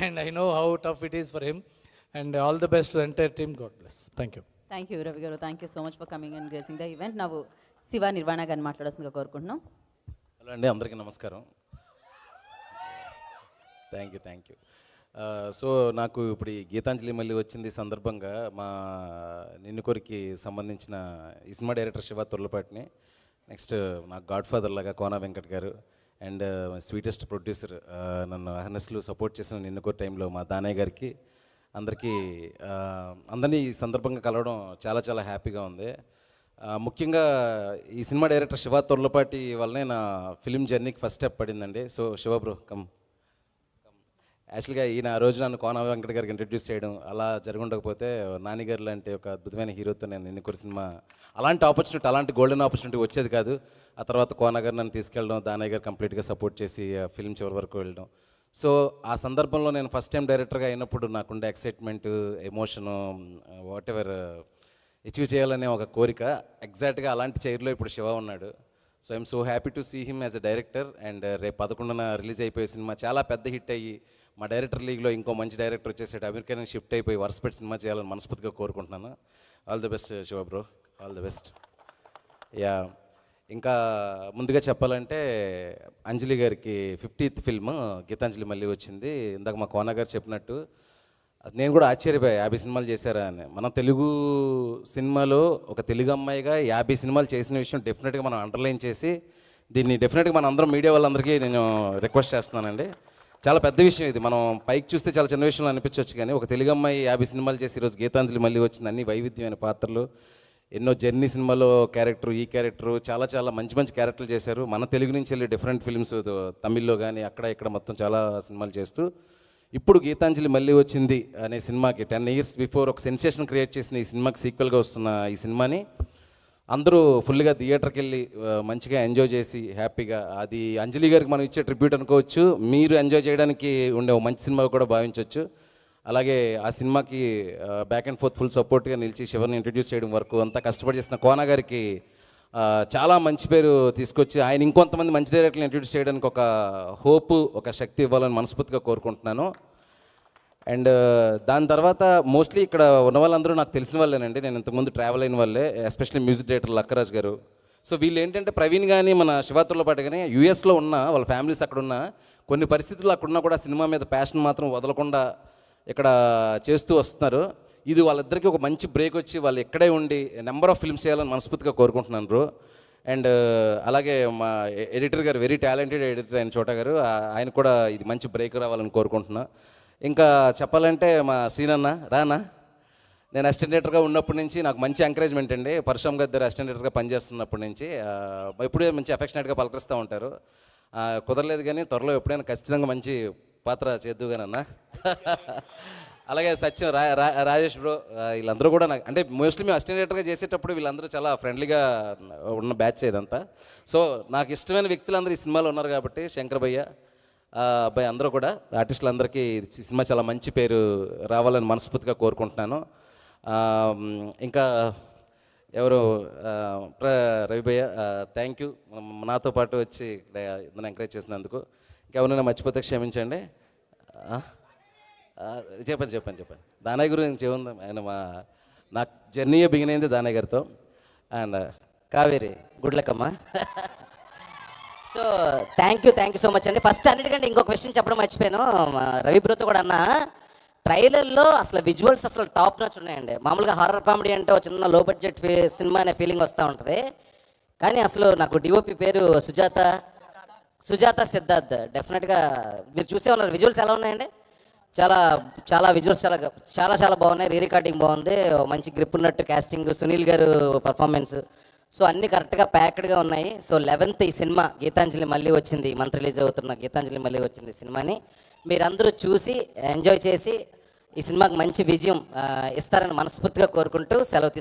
and I know how tough it is for him. And all the best to the entire team. God bless. Thank you. Thank you Ravi garu, thank you so much for coming and gracing the event. నవ్వు శివ నిర్వాణ గారిని మాట్లాడాల్సిందిగా కోరుకుంటున్నాం. Hello అండి, అందరికీ నమస్కారం. Thank you. So నాకు ఇప్పుడు ఈ గీతాంజలి మళ్ళీ వచ్చింది సందర్భంగా మా నిన్ను కోరికి సంబంధించిన ఈ సినిమా డైరెక్టర్ శివ తుర్లపాటిని, నెక్స్ట్ నాకు గాడ్ ఫాదర్ లాగా కోన వెంకట్ గారు, అండ్ స్వీటెస్ట్ ప్రొడ్యూసర్ నన్ను అహర్నెస్లు సపోర్ట్ చేసిన నిన్ను కోరి టైంలో మా దానయ్య గారికి, అందరినీ ఈ సందర్భంగా కలవడం చాలా చాలా హ్యాపీగా ఉంది. ముఖ్యంగా ఈ సినిమా డైరెక్టర్ శివ తుర్లపాటి వల్లనే నా ఫిలిం జర్నీకి ఫస్ట్ స్టెప్ పడిందండి. So Shiva bro come. యాక్చువల్గా ఈయన ఆ రోజు నన్ను కోన వెంకట గారికి ఇంట్రడ్యూస్ చేయడం అలా జరగకపోతే నానిగారు లాంటి ఒక అద్భుతమైన హీరోతో నేను నిన్నుకోరి సినిమా అలాంటి ఆపర్చునిటీ, అలాంటి గోల్డెన్ ఆపర్చునిటీ వచ్చేది కాదు. ఆ తర్వాత కోన గారు నన్ను తీసుకెళ్ళడం, దానయ్య గారు కంప్లీట్గా సపోర్ట్ చేసి ఫిల్మ్ చివరి వరకు వెళ్ళడం. సో ఆ సందర్భంలో నేను ఫస్ట్ టైం డైరెక్టర్గా అయినప్పుడు నాకుండే excitement, emotion, whatever achieve చేయాలనే ఒక కోరిక, ఎగ్జాక్ట్గా అలాంటి చైర్లో ఇప్పుడు శివ ఉన్నాడు. So I'm so happy to see him as a director. And రేపు 11న రిలీజ్ అయిపోయే సినిమా చాలా పెద్ద హిట్ అయ్యి మా డైరెక్టర్ లీగ్లో ఇంకో మంచి డైరెక్టర్ వచ్చేసాడు, అమెరికా నుంచి షిఫ్ట్ అయిపోయి వరుసపెట్టి సినిమా చేయాలని మనస్ఫూర్తిగా కోరుకుంటున్నాను. All the best Shiva bro, all the best. Yeah, ఇంకా ముందుగా చెప్పాలంటే అంజలి గారికి 50th ఫిల్మ్ గీతాంజలి మళ్ళీ వచ్చింది. ఇందాక మా కోన గారు చెప్పినట్టు నేను కూడా ఆశ్చర్యపోయా, 50 సినిమాలు చేశారా అని. మన తెలుగు సినిమాలో ఒక తెలుగు అమ్మాయిగా 50 సినిమాలు చేసిన విషయం డెఫినెట్గా మనం అండర్లైన్ చేసి దీన్ని డెఫినెట్గా మన అందరం మీడియా వాళ్ళందరికీ నేను రిక్వెస్ట్ చేస్తున్నానండి. చాలా పెద్ద విషయం ఇది. మనం పైకి చూస్తే చాలా చిన్న విషయంలో అనిపించవచ్చు, కానీ ఒక తెలుగు అమ్మాయి 50 సినిమాలు చేసి ఈరోజు గీతాంజలి మళ్ళీ వచ్చింది. అన్ని వైవిధ్యమైన పాత్రలు, ఎన్నో జర్నీ సినిమాలో క్యారెక్టరు, ఈ క్యారెక్టరు, చాలా చాలా మంచి మంచి క్యారెక్టర్లు చేశారు. మన తెలుగు నుంచి వెళ్ళి డిఫరెంట్ ఫిల్మ్స్ తమిళ్లో కానీ అక్కడ ఇక్కడ మొత్తం చాలా సినిమాలు చేస్తూ ఇప్పుడు గీతాంజలి మళ్ళీ వచ్చింది అనే సినిమాకి 10 years బిఫోర్ ఒక సెన్సేషన్ క్రియేట్ చేసిన ఈ సినిమాకి సీక్వెల్గా వస్తున్న ఈ సినిమాని అందరూ ఫుల్గా థియేటర్కి వెళ్ళి మంచిగా ఎంజాయ్ చేసి హ్యాపీగా, అది అంజలి గారికి మనం ఇచ్చే ట్రిబ్యూట్ అనుకోవచ్చు, మీరు ఎంజాయ్ చేయడానికి ఉండే మంచి సినిమా కూడా భావించవచ్చు. అలాగే ఆ సినిమాకి బ్యాక్ అండ్ ఫోర్త్ ఫుల్ సపోర్ట్గా నిలిచి శివర్ని ఇంట్రడ్యూస్ చేయడం వరకు అంతా కష్టపడి చేసిన కోన గారికి చాలా మంచి పేరు తీసుకొచ్చి ఆయన ఇంకొంతమంది మంచి డైరెక్టర్లు ఇంట్రడ్యూస్ చేయడానికి ఒక హోప్, ఒక శక్తి ఇవ్వాలని మనస్ఫూర్తిగా కోరుకుంటున్నాను. అండ్ దాని తర్వాత మోస్ట్లీ ఇక్కడ ఉన్న వాళ్ళందరూ నాకు తెలిసిన వాళ్ళేనండి. నేను ఇంతకుముందు ట్రావెల్ అయిన వాళ్ళే, ఎస్పెషల్లీ మ్యూజిక్ డైరెక్టర్ లక్కరాజ్ గారు. సో వీళ్ళు ఏంటంటే ప్రవీణ్ కానీ మన శివ తుర్లపాటి కానీ యూఎస్లో ఉన్న వాళ్ళ ఫ్యామిలీస్ అక్కడ ఉన్న కొన్ని పరిస్థితుల్లో అక్కడున్నా కూడా సినిమా మీద ప్యాషన్ మాత్రం వదలకుండా ఇక్కడ చేస్తూ వస్తున్నారు. ఇది వాళ్ళిద్దరికీ ఒక మంచి బ్రేక్ వచ్చి వాళ్ళు ఎక్కడే ఉండి నెంబర్ ఆఫ్ ఫిల్మ్స్ చేయాలని మనస్ఫూర్తిగా కోరుకుంటున్నారు. అండ్ అలాగే మా ఎడిటర్ గారు, వెరీ టాలెంటెడ్ ఎడిటర్ అయిన చోట గారు, ఆయన కూడా ఇది మంచి బ్రేక్ రావాలని కోరుకుంటున్నా. ఇంకా చెప్పాలంటే మా శ్రీనన్న రానా, నేను అసిస్టెంట్ డైరెక్టర్గా ఉన్నప్పటి నుంచి నాకు మంచి ఎంకరేజ్మెంట్ అండి. పరశురామ్ గారి దగ్గర అసిస్టెంట్ డైరెక్టర్గా పనిచేస్తున్నప్పటి నుంచి ఎప్పుడే మంచి అఫెక్షనేట్గా పలకరిస్తూ ఉంటారు. కుదరలేదు కానీ త్వరలో ఎప్పుడైనా ఖచ్చితంగా మంచి పాత్ర చేద్దుగానన్నా. అలాగే సత్యం, రాజేష్ బ్రో, వీళ్ళందరూ కూడా నాకు అంటే మోస్ట్లీ మేము అసిస్టెంట్ డైరెక్టర్గా చేసేటప్పుడు వీళ్ళందరూ చాలా ఫ్రెండ్లీగా ఉన్న బ్యాచ్ ఇదంతా. సో నాకు ఇష్టమైన వ్యక్తులందరూ ఈ సినిమాలో ఉన్నారు కాబట్టి శంకర్ భయ్య, అబ్బాయి అందరూ కూడా ఆర్టిస్టులందరికీ ఈ సినిమా చాలా మంచి పేరు రావాలని మనస్ఫూర్తిగా కోరుకుంటున్నాను. ఇంకా ఎవరు రవిభయ్య, థ్యాంక్ యూ నాతో పాటు వచ్చి నన్ను ఎంకరేజ్ చేసినందుకు. ఇంకెవరైనా మర్చిపోతే క్షమించండి. చెప్పండి. దానయ్య గురించి ఏముంది, ఆయన నాకు జర్నీయే బిగిన్ అయింది దానయ్య గారితో. అండ్ కావేరి గుడ్లకమ్మ. So thank you so much అండి. ఫస్ట్ అన్నిటికంటే ఇంకో క్వశ్చన్ చెప్పడం మర్చిపోయాను. రవి బ్రోతో కూడా అన్న, ట్రైలర్లో అసలు విజువల్స్ అసలు టాప్ నచ్ ఉన్నాయండి. మామూలుగా హారర్ కామెడీ అంటే ఒక చిన్న లో బడ్జెట్ సినిమా అనే ఫీలింగ్ వస్తూ ఉంటుంది, కానీ అసలు నాకు డిఓపి పేరు సుజాత సిద్ధార్థ్. డెఫినెట్గా మీరు చూసే ఉన్నారు. విజువల్స్ ఎలా ఉన్నాయండి? చాలా విజువల్స్ చాలా బాగున్నాయి. రీ రికార్డింగ్ బాగుంది, మంచి గ్రిప్ ఉన్నట్టు క్యాస్టింగ్, సునీల్ గారు పర్ఫార్మెన్స్, సో అన్నీ కరెక్ట్గా ప్యాక్డ్గా ఉన్నాయి. సో 11th ఈ సినిమా గీతాంజలి మళ్ళీ వచ్చింది, మంత్ రిలీజ్ అవుతున్న గీతాంజలి మళ్ళీ వచ్చింది సినిమాని మీరందరూ చూసి ఎంజాయ్ చేసి ఈ సినిమాకి మంచి విజయం ఇస్తారని మనస్ఫూర్తిగా కోరుకుంటూ సెలవు